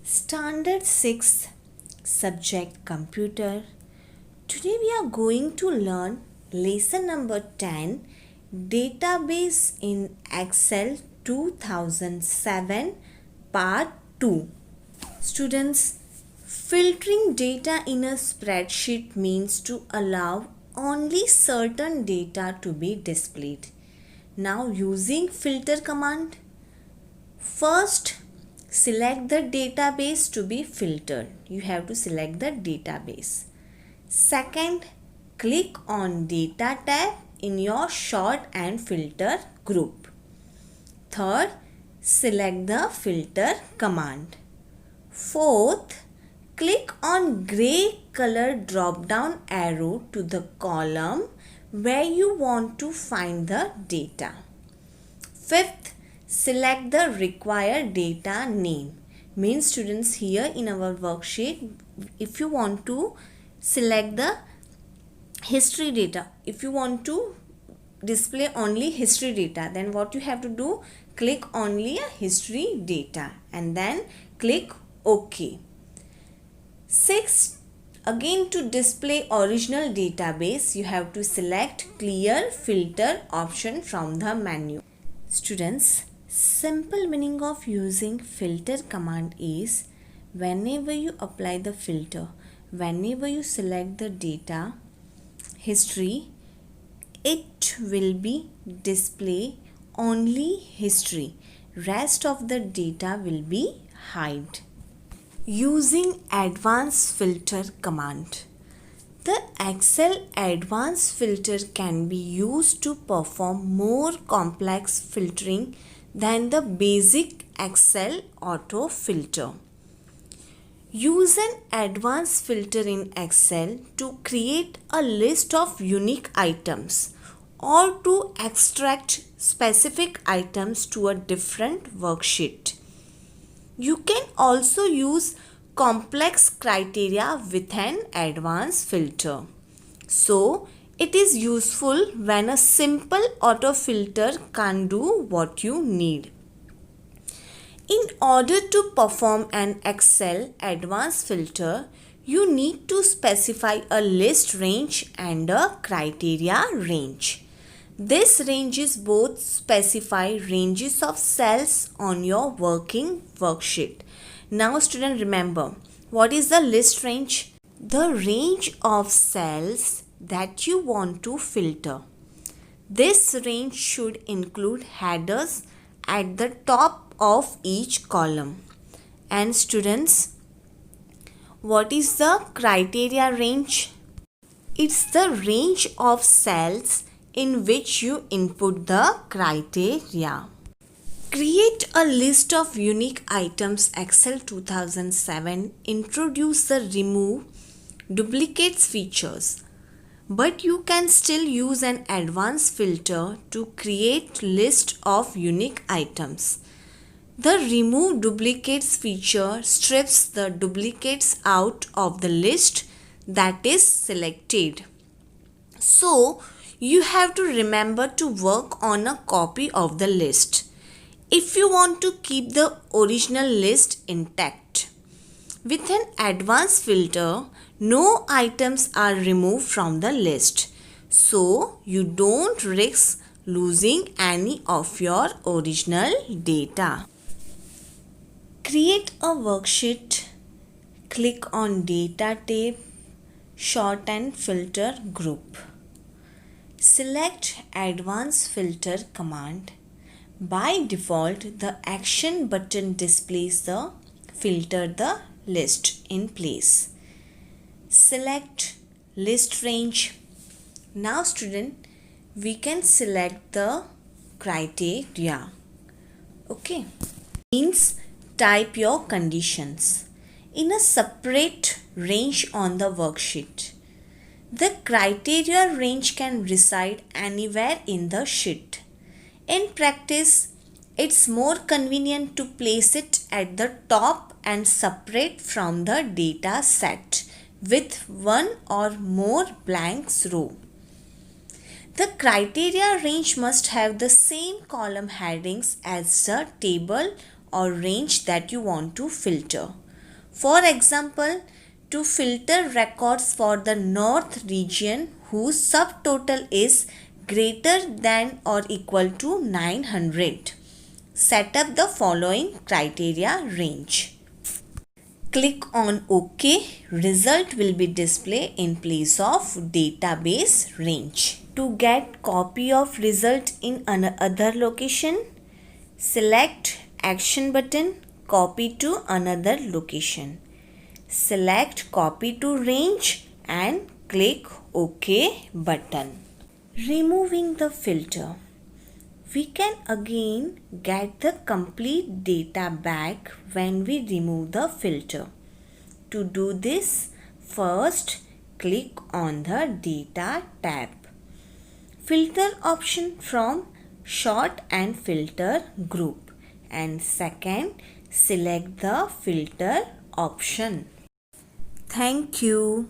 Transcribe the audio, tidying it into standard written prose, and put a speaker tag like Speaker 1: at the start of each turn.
Speaker 1: Standard 6 Subject Computer. Today we are going to learn lesson number 10 Database in Excel 2007 Part 2. Students, filtering data in a spreadsheet means to allow only certain data to be displayed. Now using filter command, first select the database to be filtered. You have to select the database. Second, click on Data tab in your sort and filter group. Third, select the filter command. Fourth, click on grey color drop down arrow to the column where you want to find the data. Fifth, select the required data name. Means students, here in our worksheet, if you want to select the history data, if you want to display only history data, then what you have to do, click only a history data and then click OK. Sixth, again to display original database, you have to select clear filter option from the menu. Students, simple meaning of using filter command is whenever you apply the filter, whenever you select the data history, it will be display only history. Rest of the data will be hide. Using advanced filter command. The Excel advanced filter can be used to perform more complex filtering than the basic Excel auto filter. Use an advanced filter in Excel to create a list of unique items or to extract specific items to a different worksheet. You can also use complex criteria with an advanced filter. So, it is useful when a simple auto filter can't do what you need. In order to perform an Excel advanced filter, you need to specify a list range and a criteria range. This ranges both specify ranges of cells on your working worksheet. Now student, remember, what is the list range? The range of cells that you want to filter. This range should include headers at the top of each column. And students, what is the criteria range? It's the range of cells in which you input the criteria. Create a list of unique items. Excel 2007 introduce the remove duplicates features, but you can still use an advanced filter to create list of unique items. The remove duplicates feature strips the duplicates out of the list that is selected. So, you have to remember to work on a copy of the list if you want to keep the original list intact. With an advanced filter, no items are removed from the list, so you don't risk losing any of your original data. Create a worksheet. Click on Data tab, Sort and Filter group. Select Advanced Filter command. By default, the action button displays the filter the list in place. Select list range. Now student, we can select the criteria. Okay. Means type your conditions in a separate range on the worksheet. The criteria range can reside anywhere in the sheet. In practice, it's more convenient to place it at the top and separate from the data set with one or more blanks row. The criteria range must have the same column headings as the table or range that you want to filter. For example, to filter records for the North region whose subtotal is greater than or equal to 900, set up the following criteria range. Click on OK. Result will be displayed in place of database range. To get copy of result in another location, select Action button, Copy to another location. Select Copy to range and click OK button. Removing the filter. We can again get the complete data back when we remove the filter. To do this, first click on the Data tab. Filter option from Sort and Filter group, and second select the filter option. Thank you.